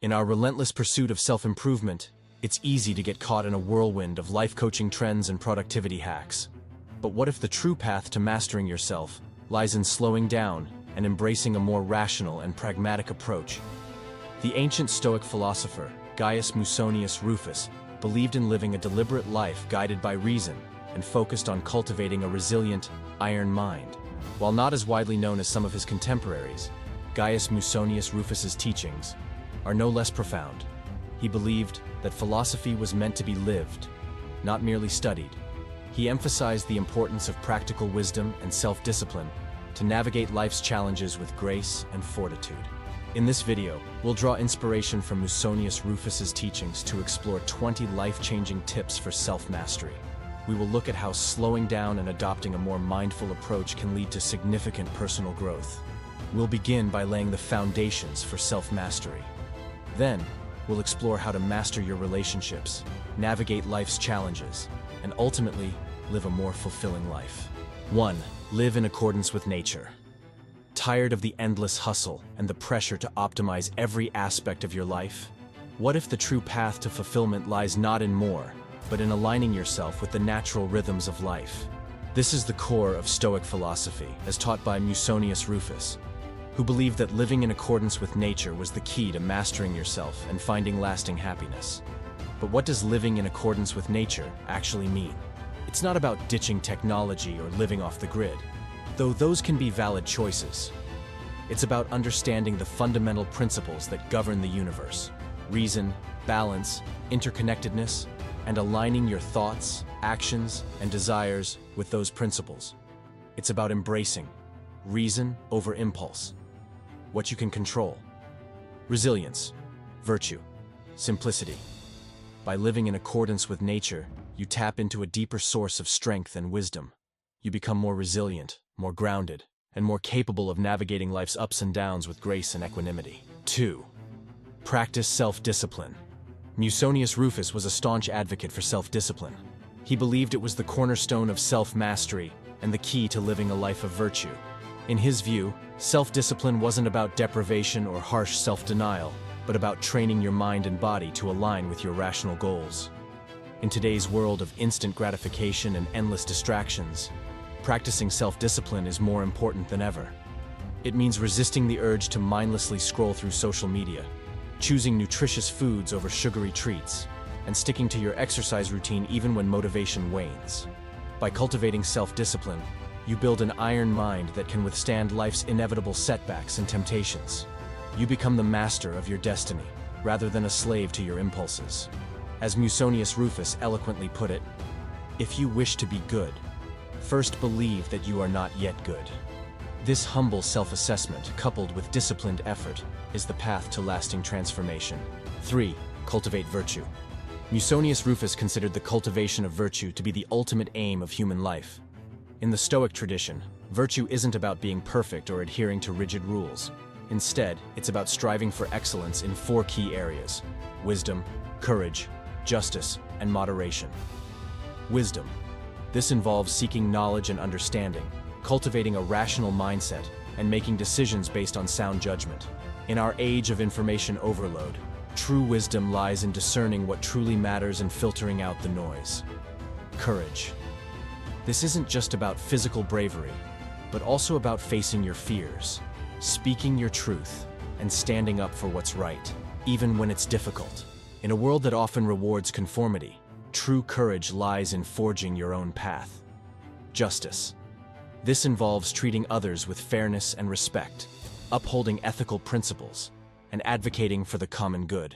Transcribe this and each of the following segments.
In our relentless pursuit of self-improvement, it's easy to get caught in a whirlwind of life coaching trends and productivity hacks. But what if the true path to mastering yourself lies in slowing down and embracing a more rational and pragmatic approach? The ancient Stoic philosopher, Gaius Musonius Rufus, believed in living a deliberate life guided by reason and focused on cultivating a resilient, iron mind. While not as widely known as some of his contemporaries, Gaius Musonius Rufus's teachings are no less profound. He believed that philosophy was meant to be lived, not merely studied. He emphasized the importance of practical wisdom and self-discipline to navigate life's challenges with grace and fortitude. In this video, we'll draw inspiration from Musonius Rufus's teachings to explore 20 life-changing tips for self-mastery. We will look at how slowing down and adopting a more mindful approach can lead to significant personal growth. We'll begin by laying the foundations for self-mastery. Then, we'll explore how to master your relationships, navigate life's challenges, and ultimately, live a more fulfilling life. 1. Live in accordance with nature. Tired of the endless hustle and the pressure to optimize every aspect of your life? What if the true path to fulfillment lies not in more, but in aligning yourself with the natural rhythms of life? This is the core of Stoic philosophy, as taught by Musonius Rufus, who believed that living in accordance with nature was the key to mastering yourself and finding lasting happiness. But what does living in accordance with nature actually mean? It's not about ditching technology or living off the grid, though those can be valid choices. It's about understanding the fundamental principles that govern the universe: reason, balance, interconnectedness, and aligning your thoughts, actions, and desires with those principles. It's about embracing reason over impulse, what you can control, resilience, virtue, simplicity. By living in accordance with nature, you tap into a deeper source of strength and wisdom. You become more resilient, more grounded, and more capable of navigating life's ups and downs with grace and equanimity. 2. Practice self-discipline. Musonius Rufus was a staunch advocate for self-discipline. He believed it was the cornerstone of self-mastery and the key to living a life of virtue. In his view, self-discipline wasn't about deprivation or harsh self-denial, but about training your mind and body to align with your rational goals. In today's world of instant gratification and endless distractions, practicing self-discipline is more important than ever. It means resisting the urge to mindlessly scroll through social media, choosing nutritious foods over sugary treats, and sticking to your exercise routine even when motivation wanes. By cultivating self-discipline, you build an iron mind that can withstand life's inevitable setbacks and temptations. You become the master of your destiny, rather than a slave to your impulses. As Musonius Rufus eloquently put it, if you wish to be good, first believe that you are not yet good. This humble self-assessment, coupled with disciplined effort, is the path to lasting transformation. 3. Cultivate virtue. Musonius Rufus considered the cultivation of virtue to be the ultimate aim of human life. In the Stoic tradition, virtue isn't about being perfect or adhering to rigid rules. Instead, it's about striving for excellence in 4 key areas: wisdom, courage, justice, and moderation. Wisdom. This involves seeking knowledge and understanding, cultivating a rational mindset, and making decisions based on sound judgment. In our age of information overload, true wisdom lies in discerning what truly matters and filtering out the noise. Courage. This isn't just about physical bravery, but also about facing your fears, speaking your truth, and standing up for what's right, even when it's difficult. In a world that often rewards conformity, true courage lies in forging your own path. Justice. This involves treating others with fairness and respect, upholding ethical principles, and advocating for the common good.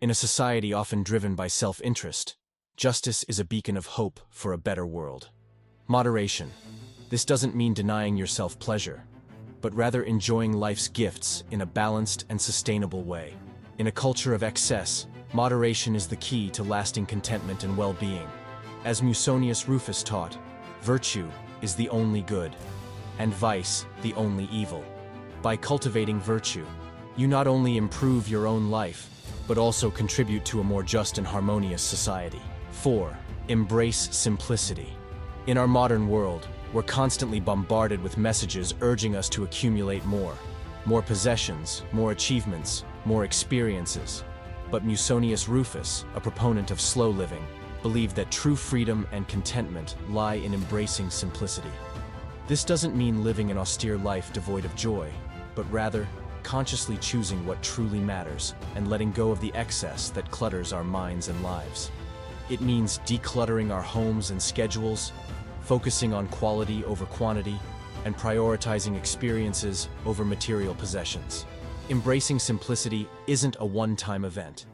In a society often driven by self-interest, justice is a beacon of hope for a better world. Moderation. This doesn't mean denying yourself pleasure, but rather enjoying life's gifts in a balanced and sustainable way. In a culture of excess, moderation is the key to lasting contentment and well-being. As Musonius Rufus taught, virtue is the only good, and vice the only evil. By cultivating virtue, you not only improve your own life, but also contribute to a more just and harmonious society. 4. Embrace simplicity. In our modern world, we're constantly bombarded with messages urging us to accumulate more possessions, more achievements, more experiences. But Musonius Rufus, a proponent of slow living, believed that true freedom and contentment lie in embracing simplicity. This doesn't mean living an austere life devoid of joy, but rather consciously choosing what truly matters and letting go of the excess that clutters our minds and lives. It means decluttering our homes and schedules, focusing on quality over quantity, and prioritizing experiences over material possessions. Embracing simplicity isn't a one-time event.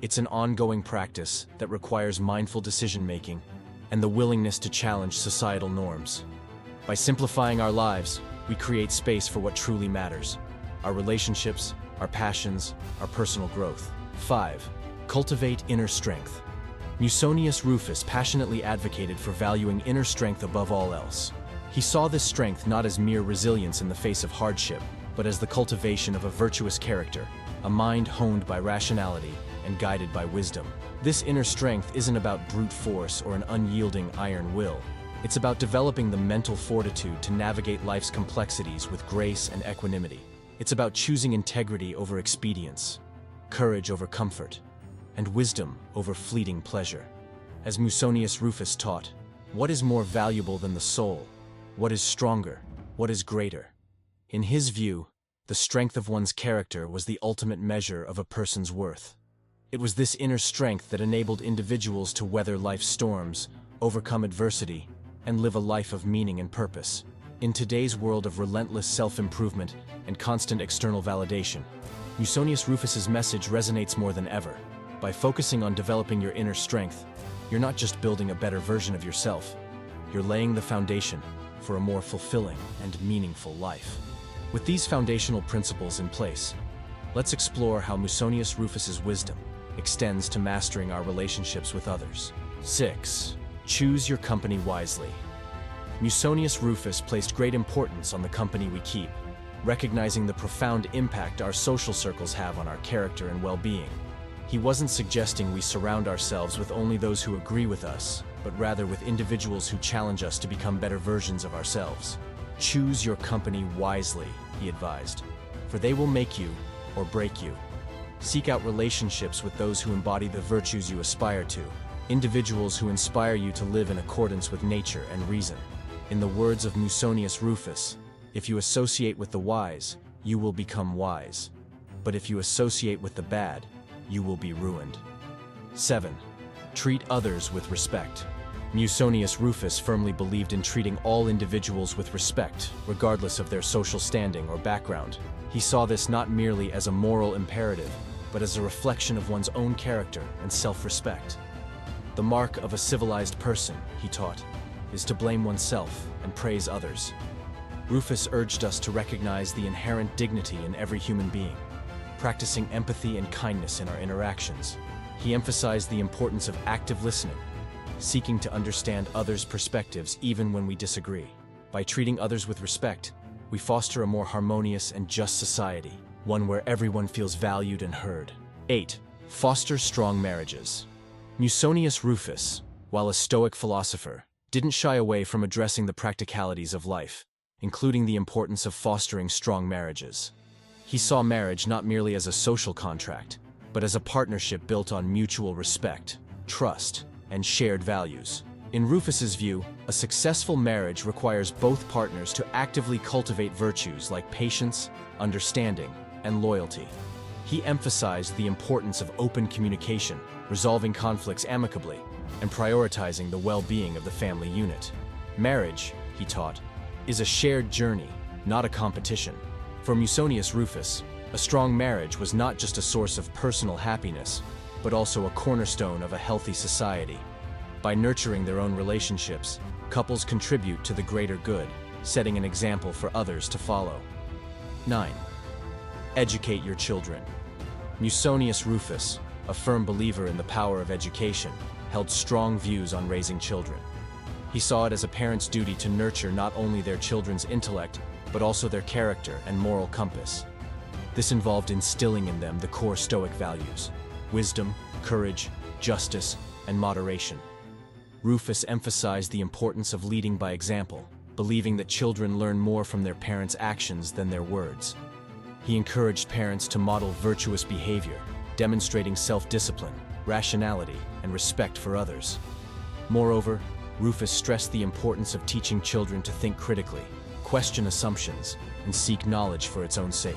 It's an ongoing practice that requires mindful decision-making and the willingness to challenge societal norms. By simplifying our lives, we create space for what truly matters: our relationships, our passions, our personal growth. 5. Cultivate inner strength. Musonius Rufus passionately advocated for valuing inner strength above all else. He saw this strength not as mere resilience in the face of hardship, but as the cultivation of a virtuous character, a mind honed by rationality and guided by wisdom. This inner strength isn't about brute force or an unyielding iron will. It's about developing the mental fortitude to navigate life's complexities with grace and equanimity. It's about choosing integrity over expedience, courage over comfort, and wisdom over fleeting pleasure. As Musonius Rufus taught, what is more valuable than the soul? What is stronger? What is greater? In his view, the strength of one's character was the ultimate measure of a person's worth. It was this inner strength that enabled individuals to weather life's storms, overcome adversity, and live a life of meaning and purpose. In today's world of relentless self-improvement and constant external validation, Musonius Rufus's message resonates more than ever. By focusing on developing your inner strength, you're not just building a better version of yourself, you're laying the foundation for a more fulfilling and meaningful life. With these foundational principles in place, let's explore how Musonius Rufus's wisdom extends to mastering our relationships with others. 6. Choose your company wisely. Musonius Rufus placed great importance on the company we keep, recognizing the profound impact our social circles have on our character and well-being. He wasn't suggesting we surround ourselves with only those who agree with us, but rather with individuals who challenge us to become better versions of ourselves. Choose your company wisely, he advised, for they will make you or break you. Seek out relationships with those who embody the virtues you aspire to, individuals who inspire you to live in accordance with nature and reason. In the words of Musonius Rufus, if you associate with the wise, you will become wise. But if you associate with the bad, you will be ruined. 7. Treat others with respect. Musonius Rufus firmly believed in treating all individuals with respect, regardless of their social standing or background. He saw this not merely as a moral imperative, but as a reflection of one's own character and self-respect. The mark of a civilized person, he taught, is to blame oneself and praise others. Rufus urged us to recognize the inherent dignity in every human being, practicing empathy and kindness in our interactions. He emphasized the importance of active listening, seeking to understand others' perspectives even when we disagree. By treating others with respect, we foster a more harmonious and just society, one where everyone feels valued and heard. 8. Foster strong marriages. Musonius Rufus, while a Stoic philosopher, didn't shy away from addressing the practicalities of life, including the importance of fostering strong marriages. He saw marriage not merely as a social contract, but as a partnership built on mutual respect, trust, and shared values. In Rufus's view, a successful marriage requires both partners to actively cultivate virtues like patience, understanding, and loyalty. He emphasized the importance of open communication, resolving conflicts amicably, and prioritizing the well-being of the family unit. Marriage, he taught, is a shared journey, not a competition. For Musonius Rufus, a strong marriage was not just a source of personal happiness, but also a cornerstone of a healthy society. By nurturing their own relationships, couples contribute to the greater good, setting an example for others to follow. 9. Educate your children. Musonius Rufus, a firm believer in the power of education, held strong views on raising children. He saw it as a parent's duty to nurture not only their children's intellect, but also their character and moral compass. This involved instilling in them the core Stoic values: wisdom, courage, justice, and moderation. Rufus emphasized the importance of leading by example, believing that children learn more from their parents' actions than their words. He encouraged parents to model virtuous behavior, demonstrating self-discipline, rationality, and respect for others. Moreover, Rufus stressed the importance of teaching children to think critically, question assumptions, and seek knowledge for its own sake.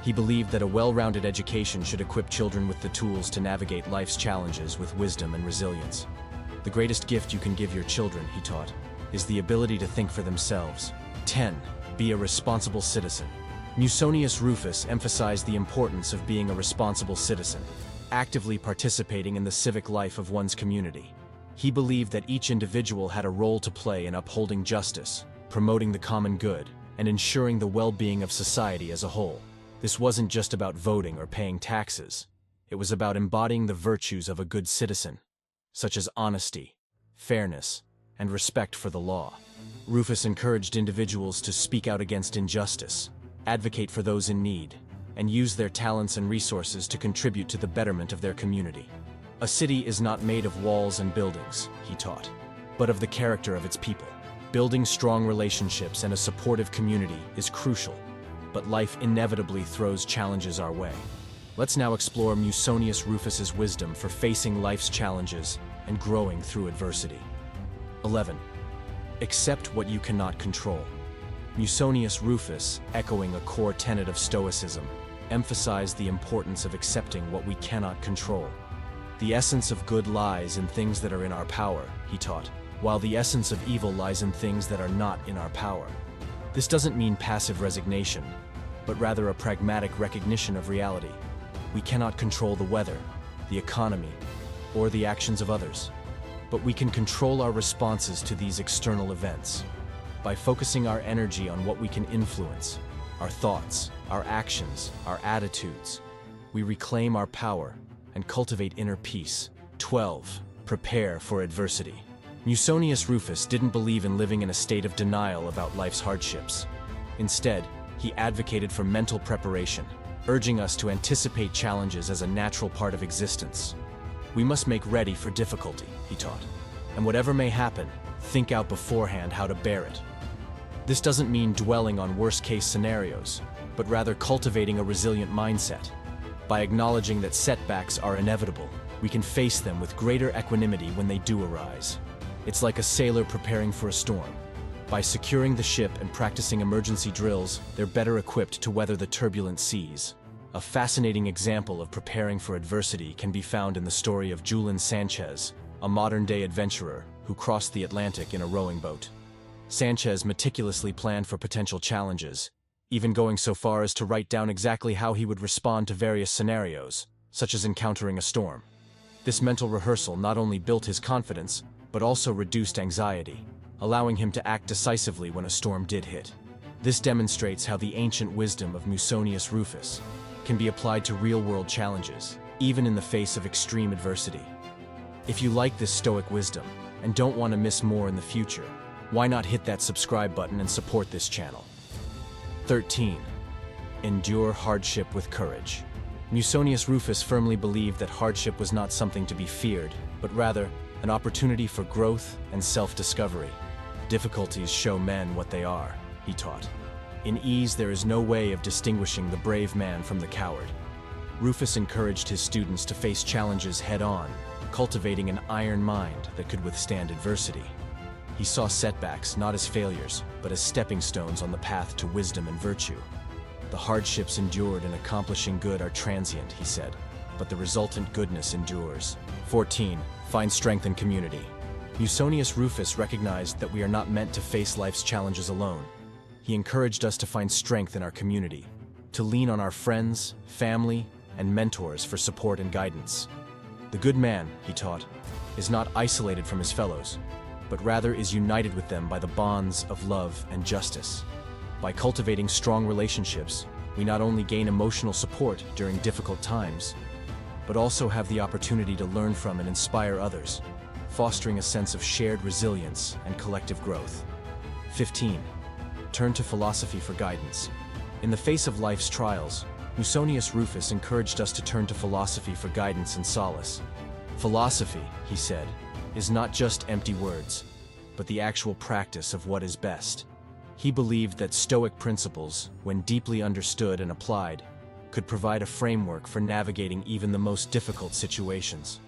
He believed that a well-rounded education should equip children with the tools to navigate life's challenges with wisdom and resilience. The greatest gift you can give your children, he taught, is the ability to think for themselves. 10. Be a responsible citizen. Musonius Rufus emphasized the importance of being a responsible citizen, actively participating in the civic life of one's community. He believed that each individual had a role to play in upholding justice, promoting the common good, and ensuring the well-being of society as a whole. This wasn't just about voting or paying taxes. It was about embodying the virtues of a good citizen, such as honesty, fairness, and respect for the law. Rufus encouraged individuals to speak out against injustice, advocate for those in need, and use their talents and resources to contribute to the betterment of their community. A city is not made of walls and buildings, he taught, but of the character of its people. Building strong relationships and a supportive community is crucial, but life inevitably throws challenges our way. Let's now explore Musonius Rufus's wisdom for facing life's challenges and growing through adversity. 11. Accept what you cannot control. Musonius Rufus, echoing a core tenet of Stoicism, emphasized the importance of accepting what we cannot control. The essence of good lies in things that are in our power, he taught, while the essence of evil lies in things that are not in our power. This doesn't mean passive resignation, but rather a pragmatic recognition of reality. We cannot control the weather, the economy, or the actions of others, but we can control our responses to these external events. By focusing our energy on what we can influence, our thoughts, our actions, our attitudes, we reclaim our power and cultivate inner peace. 12. Prepare for adversity. Musonius Rufus didn't believe in living in a state of denial about life's hardships. Instead, he advocated for mental preparation, urging us to anticipate challenges as a natural part of existence. We must make ready for difficulty, he taught, and whatever may happen, think out beforehand how to bear it. This doesn't mean dwelling on worst-case scenarios, but rather cultivating a resilient mindset. By acknowledging that setbacks are inevitable, we can face them with greater equanimity when they do arise. It's like a sailor preparing for a storm. By securing the ship and practicing emergency drills, they're better equipped to weather the turbulent seas. A fascinating example of preparing for adversity can be found in the story of Julian Sanchez, a modern-day adventurer who crossed the Atlantic in a rowing boat. Sanchez meticulously planned for potential challenges, even going so far as to write down exactly how he would respond to various scenarios, such as encountering a storm. This mental rehearsal not only built his confidence, but also reduced anxiety, allowing him to act decisively when a storm did hit. This demonstrates how the ancient wisdom of Musonius Rufus can be applied to real-world challenges, even in the face of extreme adversity. If you like this Stoic wisdom and don't want to miss more in the future, why not hit that subscribe button and support this channel? 13. Endure hardship with courage. Musonius Rufus firmly believed that hardship was not something to be feared, but rather an opportunity for growth and self-discovery. Difficulties show men what they are, he taught. In ease, there is no way of distinguishing the brave man from the coward. Rufus encouraged his students to face challenges head-on, cultivating an iron mind that could withstand adversity. He saw setbacks not as failures, but as stepping stones on the path to wisdom and virtue. The hardships endured in accomplishing good are transient, he said, but the resultant goodness endures. 14. Find strength in community. Musonius Rufus recognized that we are not meant to face life's challenges alone. He encouraged us to find strength in our community, to lean on our friends, family, and mentors for support and guidance. The good man, he taught, is not isolated from his fellows, but rather is united with them by the bonds of love and justice. By cultivating strong relationships, we not only gain emotional support during difficult times, but also have the opportunity to learn from and inspire others, fostering a sense of shared resilience and collective growth. 15. Turn to philosophy for guidance. In the face of life's trials, Musonius Rufus encouraged us to turn to philosophy for guidance and solace. Philosophy, he said, is not just empty words, but the actual practice of what is best. He believed that Stoic principles, when deeply understood and applied, could provide a framework for navigating even the most difficult situations.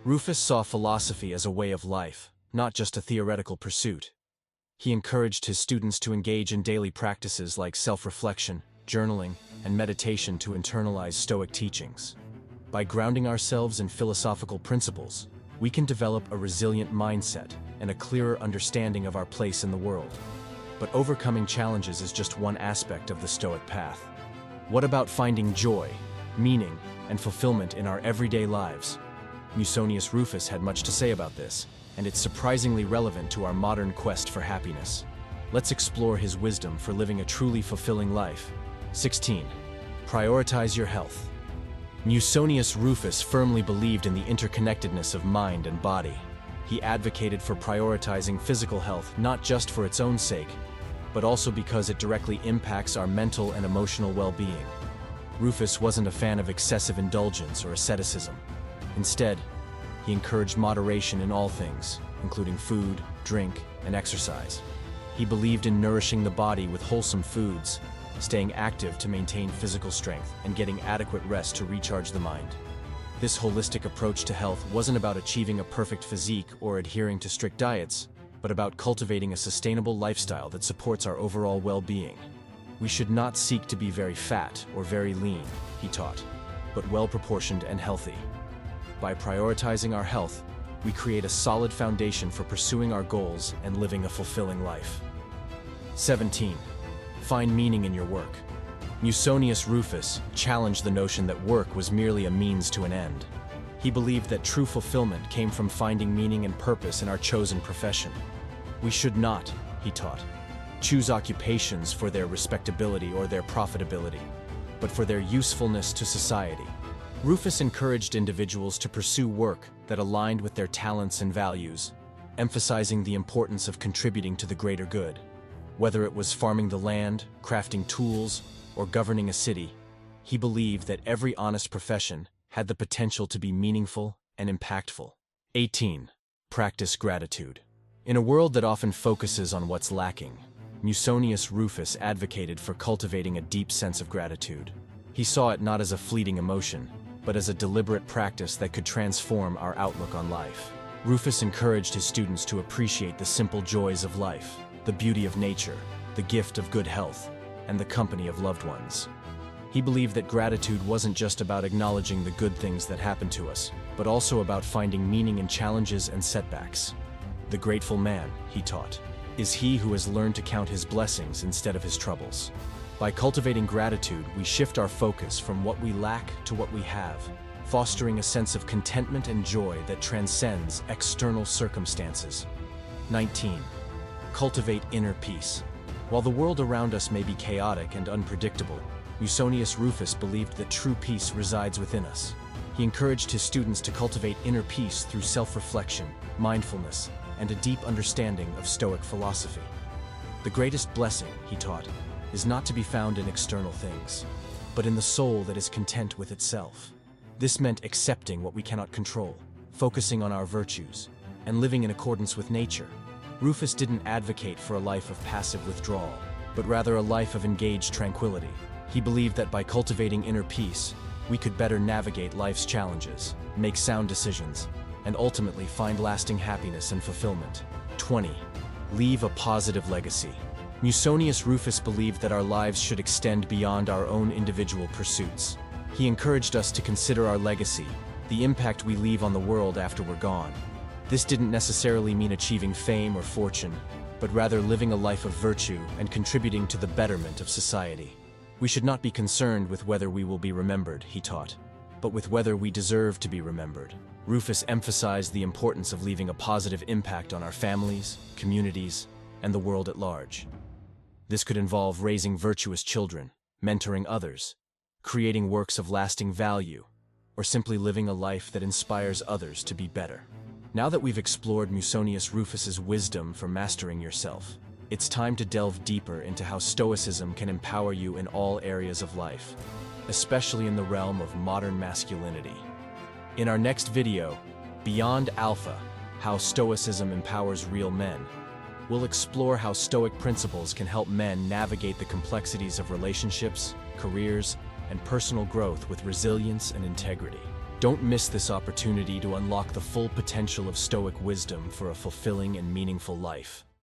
Rufus saw philosophy as a way of life, not just a theoretical pursuit. He encouraged his students to engage in daily practices like self-reflection, journaling, and meditation to internalize Stoic teachings. By grounding ourselves in philosophical principles, we can develop a resilient mindset and a clearer understanding of our place in the world. But overcoming challenges is just one aspect of the Stoic path. What about finding joy, meaning, and fulfillment in our everyday lives? Musonius Rufus had much to say about this, and it's surprisingly relevant to our modern quest for happiness. Let's explore his wisdom for living a truly fulfilling life. 16. Prioritize your health. Musonius Rufus firmly believed in the interconnectedness of mind and body. He advocated for prioritizing physical health not just for its own sake, but also because it directly impacts our mental and emotional well-being. Rufus wasn't a fan of excessive indulgence or asceticism. Instead, he encouraged moderation in all things, including food, drink, and exercise. He believed in nourishing the body with wholesome foods, staying active to maintain physical strength, and getting adequate rest to recharge the mind. This holistic approach to health wasn't about achieving a perfect physique or adhering to strict diets, but about cultivating a sustainable lifestyle that supports our overall well-being. We should not seek to be very fat or very lean, he taught, but well-proportioned and healthy. By prioritizing our health, we create a solid foundation for pursuing our goals and living a fulfilling life. 17. Find meaning in your work. Musonius Rufus challenged the notion that work was merely a means to an end. He believed that true fulfillment came from finding meaning and purpose in our chosen profession. We should not, he taught, choose occupations for their respectability or their profitability, but for their usefulness to society. Rufus encouraged individuals to pursue work that aligned with their talents and values, emphasizing the importance of contributing to the greater good. Whether it was farming the land, crafting tools, or governing a city, he believed that every honest profession had the potential to be meaningful and impactful. 18. Practice gratitude. In a world that often focuses on what's lacking, Musonius Rufus advocated for cultivating a deep sense of gratitude. He saw it not as a fleeting emotion, but as a deliberate practice that could transform our outlook on life. Rufus encouraged his students to appreciate the simple joys of life, the beauty of nature, the gift of good health, and the company of loved ones. He believed that gratitude wasn't just about acknowledging the good things that happen to us, but also about finding meaning in challenges and setbacks. The grateful man, he taught, is he who has learned to count his blessings instead of his troubles. By cultivating gratitude, we shift our focus from what we lack to what we have, fostering a sense of contentment and joy that transcends external circumstances. 19. Cultivate inner peace. While the world around us may be chaotic and unpredictable, Musonius Rufus believed that true peace resides within us. He encouraged his students to cultivate inner peace through self-reflection, mindfulness, and a deep understanding of Stoic philosophy. The greatest blessing, he taught, is not to be found in external things, but in the soul that is content with itself. This meant accepting what we cannot control, focusing on our virtues, and living in accordance with nature. Rufus didn't advocate for a life of passive withdrawal, but rather a life of engaged tranquility. He believed that by cultivating inner peace, we could better navigate life's challenges, make sound decisions, and ultimately find lasting happiness and fulfillment. 20. Leave a positive legacy. Musonius Rufus believed that our lives should extend beyond our own individual pursuits. He encouraged us to consider our legacy, the impact we leave on the world after we're gone. This didn't necessarily mean achieving fame or fortune, but rather living a life of virtue and contributing to the betterment of society. We should not be concerned with whether we will be remembered, he taught, but with whether we deserve to be remembered. Rufus emphasized the importance of leaving a positive impact on our families, communities, and the world at large. This could involve raising virtuous children, mentoring others, creating works of lasting value, or simply living a life that inspires others to be better. Now that we've explored Musonius Rufus's wisdom for mastering yourself, it's time to delve deeper into how Stoicism can empower you in all areas of life, especially in the realm of modern masculinity. In our next video, Beyond Alpha, How Stoicism Empowers Real Men, We'll explore how Stoic principles can help men navigate the complexities of relationships, careers, and personal growth with resilience and integrity. Don't miss this opportunity to unlock the full potential of Stoic wisdom for a fulfilling and meaningful life.